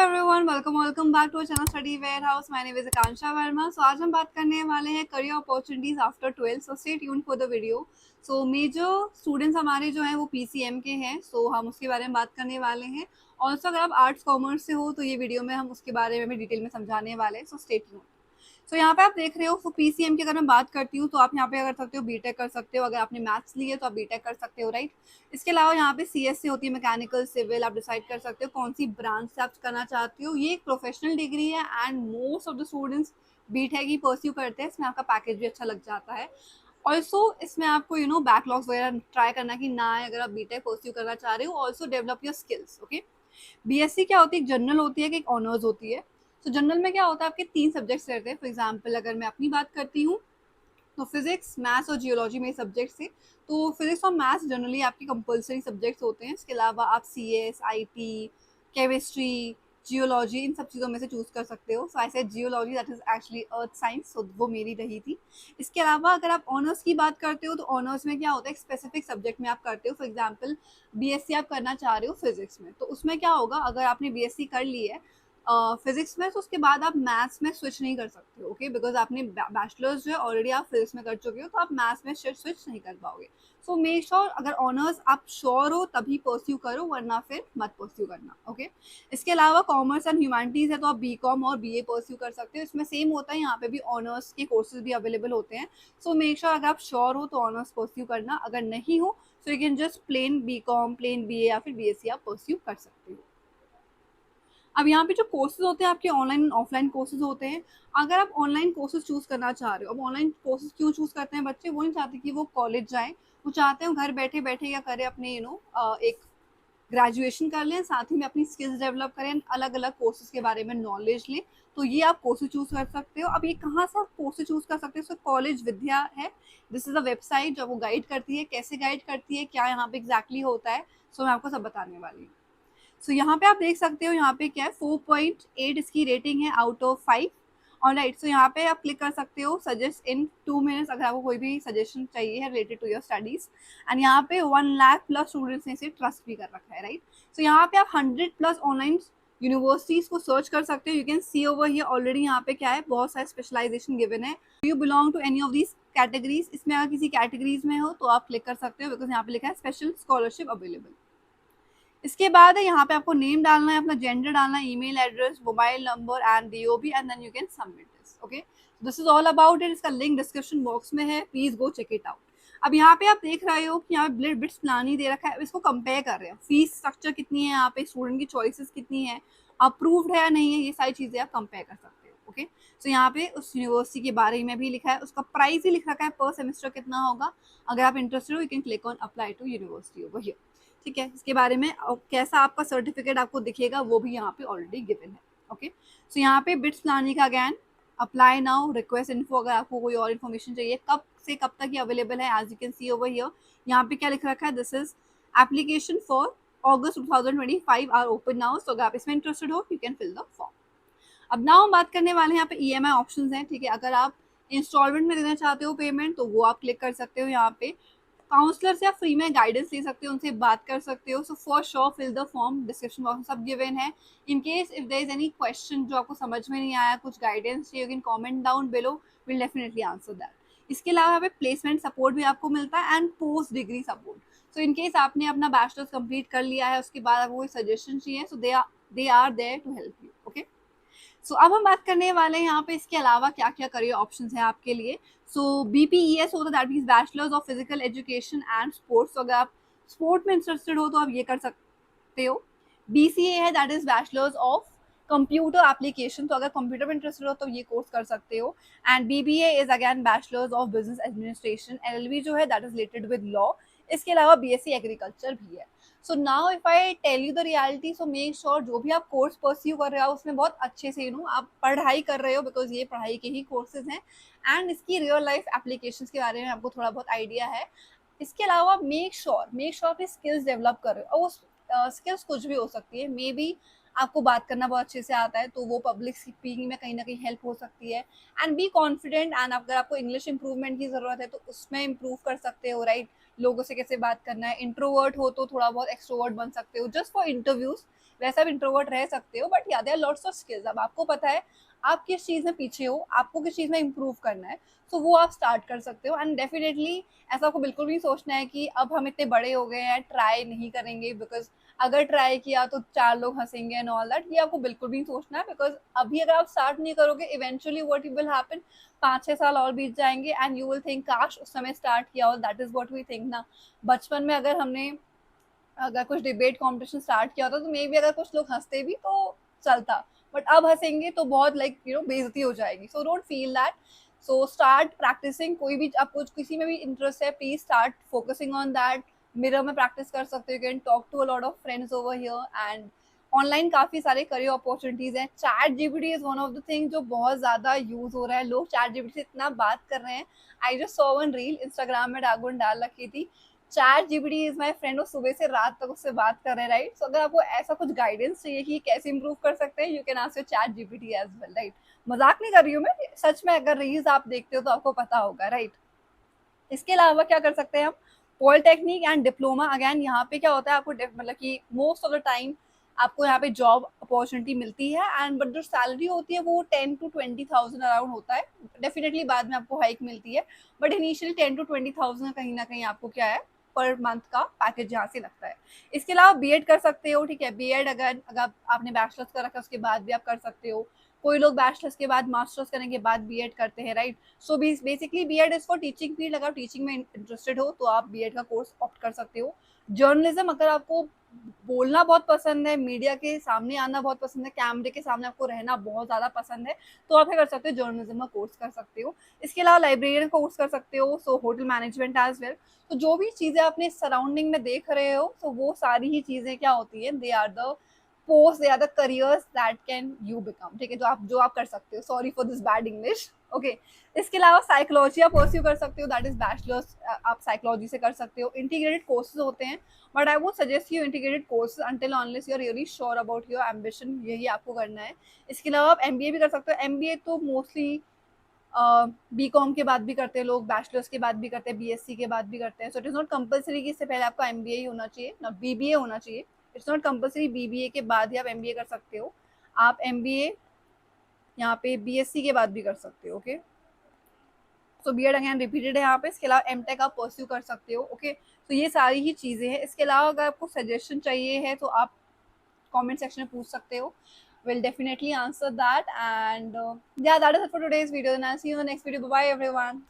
Everyone, welcome back to channel study warehouse. My name is Akanksha Verma. So आज हम बात करने वाले हैं career opportunities after 12th। So stay tuned for the video. So major students हमारे जो हैं वो पीसीएम के हैं। सो हम उसके बारे में बात करने वाले हैं। ऑल्सो अगर आप आर्ट्स कॉमर्स से हो तो ये वीडियो में हम उसके बारे में भी डिटेल में समझाने वाले हैं। सो स्टे ट्यून्ड। सो यहाँ पे आप देख रहे हो पीसीएम की अगर मैं बात करती हूँ तो आप यहाँ पे कर सकते हो बीटेक कर सकते हो। अगर आपने मैथ्स लिए तो आप बीटेक कर सकते हो, राइट। इसके अलावा यहाँ पे सीएससी होती है, मैकेनिकल सिविल। आप डिसाइड कर सकते हो कौन सी ब्रांच से आप करना चाहते हो। ये एक प्रोफेशनल डिग्री है and most of the students BTech ही परस्यू करते हैं। इसमें आपका पैकेज भी अच्छा लग जाता है। ऑल्सो इसमें आपको बैकलॉग्स वगैरह ट्राई करना कि ना है अगर आप बीटेक परस्यू करना चाह रहे हो। Also develop your skills, okay. BSc क्या होती है, एक जनरल होती है कि एक ऑनर्स होती है। तो जनरल में क्या होता है, आपके 3 सब्जेक्ट्स रहते हैं। फॉर एग्जाम्पल अगर मैं अपनी बात करती हूँ तो फिजिक्स, मैथ्स और जियोलॉजी में सब्जेक्ट्स है। तो फिजिक्स और मैथ्स जनरली आपके कंपलसरी सब्जेक्ट्स होते हैं। इसके अलावा आप सीएस, आईटी, केमिस्ट्री, जियोलॉजी इन सब चीज़ों में से चूज कर सकते हो। So I said geology, that is actually earth science, so वो मेरी रही थी। इसके अलावा अगर आप ऑनर्स की बात करते हो तो ऑनर्स में क्या होता है, एक स्पेसिफिक सब्जेक्ट में आप करते हो। फॉर एग्जाम्पल बीएससी आप करना चाह रहे हो फिजिक्स में, तो उसमें क्या होगा, अगर आपने बीएससी कर ली है फिजिक्स में तो उसके बाद आप मैथ्स में स्विच नहीं कर सकते, ओके। बिकॉज आपने बैचलर्स जो है ऑलरेडी आप फिजिक्स में कर चुके हो, तो आप मैथ्स में स्विच नहीं कर पाओगे। सो मेक श्योर अगर ऑनर्स आप श्योर हो तभी परस्यू करो, वरना फिर मत परस्यू करना, ओके। इसके अलावा कॉमर्स एंड ह्यूमैनिटीज है तो आप बीकॉम और बीए परस्यू कर सकते हो। इसमें सेम होता है, यहाँ पे भी ऑनर्स के कोर्सेज भी अवेलेबल होते हैं। सो मेक श्योर अगर आप श्योर हो तो ऑनर्स परस्यू करना। अगर नहीं हो so you can just plain BCom, plain BA या फिर बीएससी आप परस्यू कर सकते हो। अब यहाँ पे जो कोर्सेज होते हैं आपके ऑनलाइन एंड ऑफलाइन कोर्सेज होते हैं। अगर आप ऑनलाइन कोर्सेज चूज करना चाह रहे हो, अब ऑनलाइन कोर्सेज क्यों चूज करते हैं बच्चे, वो नहीं चाहते कि वो कॉलेज जाएं। वो चाहते हैं घर बैठे बैठे क्या करें, अपने एक ग्रेजुएशन कर लें, साथ ही में अपनी स्किल्स डेवलप करें, अलग अलग कोर्सेज के बारे में नॉलेज लें। तो ये आप कोर्सेज चूज कर सकते हो। अब ये कहाँ से आप कोर्सेज चूज कर सकते हो, सो कॉलेज विद्या है। दिस इज अ वेबसाइट जो आपको गाइड करती है। कैसे गाइड करती है, क्या यहाँ पे एग्जैक्टली होता है, सो मैं आपको सब बताने वाली हूँ। सो यहाँ पे आप देख सकते हो, यहाँ पे क्या है, 4.8 इसकी रेटिंग है आउट ऑफ 5। ऑलराइट, सो यहाँ पे आप क्लिक कर सकते हो सजेस्ट इन 2 मिनट्स, अगर आपको कोई भी सजेशन चाहिए है related to your studies. And यहाँ पे 1 लाख+ स्टूडेंट्स ने इसे ट्रस्ट भी कर रखा है, राइट। सो यहाँ पे आप 100+ ऑनलाइन यूनिवर्सिटीज को सर्च कर सकते हो। You can see over here already यहाँ पे क्या है, बहुत सारे स्पेशलाइजेशन गिवन है। You belong to any of these categories, इसमें अगर किसी कैटेगरीज में हो तो आप क्लिक कर सकते हो, बिकॉज यहाँ पे लिखा है स्पेशल स्कॉलरशिप अवेलेबल। इसके बाद है यहाँ पे आपको नेम डालना है, अपना जेंडर डालना है, email address, mobile number and DOB, and then you can submit this, okay. This is all about it. इसका लिंक डिस्क्रिप्शन बॉक्स में है, please go check it out. अब यहाँ पे आप देख रहे हो कि यहाँ पे बिट्स प्लान ही दे रखा है। इसको कंपेयर कर रहे हैं, फीस स्ट्रक्चर कितनी है, यहाँ पे स्टूडेंट की चॉइसेस कितनी है, अप्रूव्ड है या नहीं है, ये सारी चीजें आप कंपेयर कर सकते हो, ओके। सो यहाँ पे उस यूनिवर्सिटी के बारे में भी लिखा है, उसका प्राइस ही लिख रखा है, पर सेमेस्टर कितना होगा। अगर आप इंटरेस्टेड हो you can click on apply to university over here, ठीक है। इसके बारे में कैसा आपका सर्टिफिकेट आपको दिखेगा वो भी यहाँ पे ऑलरेडी गिवन है, ओके। सो यहाँ पे बिट्स प्लानिंग का again apply now, request info, अगर आपको कोई और इन्फॉर्मेशन चाहिए कब से कब तक ये अवेलेबल है, as you can see over here. यहाँ पे क्या लिख रखा है, this is application for August 2025 are open now. So अगर आप इसमें इंटरेस्टेड हो you can fill the form. अब नाउ हम बात करने वाले हैं यहाँ पे ईएमआई ऑप्शंस हैं, ठीक है। अगर आप इंस्टॉलमेंट में देना चाहते हो पेमेंट तो वो आप क्लिक कर सकते हो। यहाँ पे काउंसलर से आप फ्री में गाइडेंस ले सकते हो, उनसे बात कर सकते हो। So for sure fill the form, description box में सब गिवन है। In case if there is any question जो आपको समझ में नहीं आया, कुछ गाइडेंस चाहिए, you can comment down below, will definitely answer that. इसके अलावा यहाँ पे प्लेसमेंट सपोर्ट भी आपको मिलता है and post degree support. So in case आपने अपना बैचलर्स कंप्लीट कर लिया है, उसके बाद आपको कोई सजेशन चाहिए, so they are there to help you, okay. So अब हम बात करने वाले हैं यहाँ पे इसके अलावा क्या क्या करियर ऑप्शंस हैं आपके लिए। सो बीपीईएस होता है, that means bachelors of physical education and sports. अगर आप स्पोर्ट में इंटरेस्टेड हो तो आप ये कर सकते हो। बीसीए है, that is bachelors of computer application, तो अगर कंप्यूटर में इंटरेस्टेड हो तो ये कोर्स कर सकते हो। And BBA is again bachelors of business administration. LLB जो है that is related with law. इसके अलावा बीएससी एग्रीकल्चर भी है। So now if I tell you the reality, so make sure जो भी आप कोर्स परस्यू कर रहे हो उसमें बहुत अच्छे से आप पढ़ाई कर रहे हो, बिकॉज ये पढ़ाई के ही कोर्सेज हैं एंड इसकी रियल लाइफ एप्लीकेशन के बारे में आपको थोड़ा बहुत आइडिया है। इसके अलावा मेक श्योर अपनी स्किल्स डेवलप कर रहे हो, और वो स्किल्स कुछ भी हो सकती है। मे बी आपको बात करना बहुत अच्छे से आता है तो वो पब्लिक स्पीकिंग में कहीं ना कहीं हेल्प हो सकती है। एंड बी कॉन्फिडेंट, एंड अगर आपको इंग्लिश इंप्रूवमेंट की जरूरत है तो उसमें इंप्रूव कर सकते हो, राइट। लोगों से कैसे बात करना है, इंट्रोवर्ट हो तो थोड़ा बहुत एक्सट्रोवर्ट बन सकते हो जस्ट फॉर इंटरव्यूज। वैसा भी इंट्रोवर्ट रह सकते हो, बट या there are lots of skills. अब आपको पता है आप किस चीज़ में पीछे हो, आपको किस चीज़ में इम्प्रूव करना है, तो वो आप स्टार्ट कर सकते हो। एंड डेफिनेटली ऐसा आपको बिल्कुल भी सोचना है कि अब हम इतने बड़े हो गए हैं, ट्राई नहीं करेंगे, बिकॉज अगर ट्राई किया तो 4 लोग हँसेंगे एंड ऑल दैट, ये आपको बिल्कुल भी नहीं सोचना है। बिकॉज अभी अगर आप स्टार्ट नहीं करोगे, इवेंचुअली व्हाट विल हैपन, 5-6 साल और बीत जाएंगे एंड यू विल थिंक काश उस समय स्टार्ट किया हो। That is what we think ना। बचपन में अगर कुछ डिबेट कॉम्पिटिशन स्टार्ट किया होता तो मे बी अगर कुछ लोग हंसते भी तो चलता, बट अब हंसेंगे तो बहुत बेइज्जती हो जाएगी। So don't feel that. So start practicing. कोई भी आपको किसी में भी इंटरेस्ट है, please start focusing on that. Mirror में प्रैक्टिस कर सकते हो, you can talk to a lot of friends over here. And online काफी सारे करियर अपॉर्चुनिटीज हैं। ChatGPT is one of the thing जो बहुत ज्यादा यूज हो रहा है, लोग चैट जीपीटी से इतना बात कर रहे हैं। I just saw one reel Instagram में, डागुन डाल रखी थी, chat GPT is my friend, वो सुबह से रात तक उससे बात कर रहे हैं, राइट। सो अगर आपको ऐसा कुछ गाइडेंस चाहिए कि कैसे इंप्रूव कर सकते हैं, you can ask your ChatGPT as well, right. मजाक नहीं कर रही हूँ मैं, सच में अगर रील्स आप देखते हो तो आपको पता होगा, राइट। इसके अलावा क्या कर सकते हैं हम, पॉलिटेक्निक एंड डिप्लोमा। अगैन यहाँ पे क्या होता है, आपको मतलब कि मोस्ट ऑफ द टाइम आपको यहाँ पे जॉब अपॉर्चुनिटी मिलती है, एंड बट जो सैलरी होती है वो 10 to 20,000 अराउंड होता है। डेफिनेटली बाद में आपको हाइक मिलती है, बट इनिशियली 10 to 20,000 कहीं ना कहीं आपको क्या है, पर मंथ का पैकेज यहाँ से लगता है। इसके अलावा बीएड कर सकते हो, ठीक है। बीएड अगर अगर आपने बैचलर्स कर रखा उसके बाद भी आप कर सकते हो। कोई लोग बैचलर्स के बाद मास्टर्स करने के बाद बीएड करते हैं, right. So basically BEd is for teaching field. अगर टीचिंग में इंटरेस्टेड हो तो आप बीएड का कोर्स ऑप्ट कर सकते हो। जर्नलिज्म, अगर आपको बोलना बहुत पसंद है, मीडिया के सामने आना बहुत पसंद है, कैमरे के सामने आपको रहना बहुत ज़्यादा पसंद है, तो आप क्या कर सकते हो, जर्नलिज्म का कोर्स कर सकते हो। इसके अलावा लाइब्रेरियन कोर्स कर सकते हो, so hotel management as well. तो जो भी चीज़ें अपने सराउंडिंग में देख रहे हो, तो वो सारी ही चीज़ें क्या होती है, they are the post, they are the careers that can you become, ठीक है, जो आप कर सकते हो। Sorry for this bad English, okay. इसके अलावा साइकोलॉजी आप परस्यू कर सकते हो, दैट इज बैचलर्स आप साइकोलॉजी से कर सकते हो। इंटीग्रेटेड कोर्सेज होते हैं, but I would suggest you integrated courses until unless you are really sure about your ambition, यही आपको करना है। इसके अलावा आप एमबीए भी कर सकते हो। एमबीए तो मोस्टली बीकॉम के बाद भी करते हैं लोग, बैचलर्स के बाद भी करते हैं, बीएससी के बाद भी करते हैं। So it is not compulsory कि इससे पहले आपका एमबीए ही होना चाहिए ना, बीबीए होना चाहिए। इट्स नॉट कंपलसरी, बीबीए के बाद ही आप एमबीए कर सकते हो। आप एमबीए यहाँ पे बीएससी के बाद भी कर सकते हो, ओके। सो बीएड अगेन रिपीटेड है यहाँ पे। इसके अलावा एमटेक आप परस्यू कर सकते हो, ओके। तो ये सारी ही चीज़ें हैं। इसके अलावा अगर आपको सजेशन चाहिए है तो आप कमेंट सेक्शन में पूछ सकते हो, will definitely answer that। And yeah, that is it for today's video, and I'll see you in the next video. Bye bye everyone.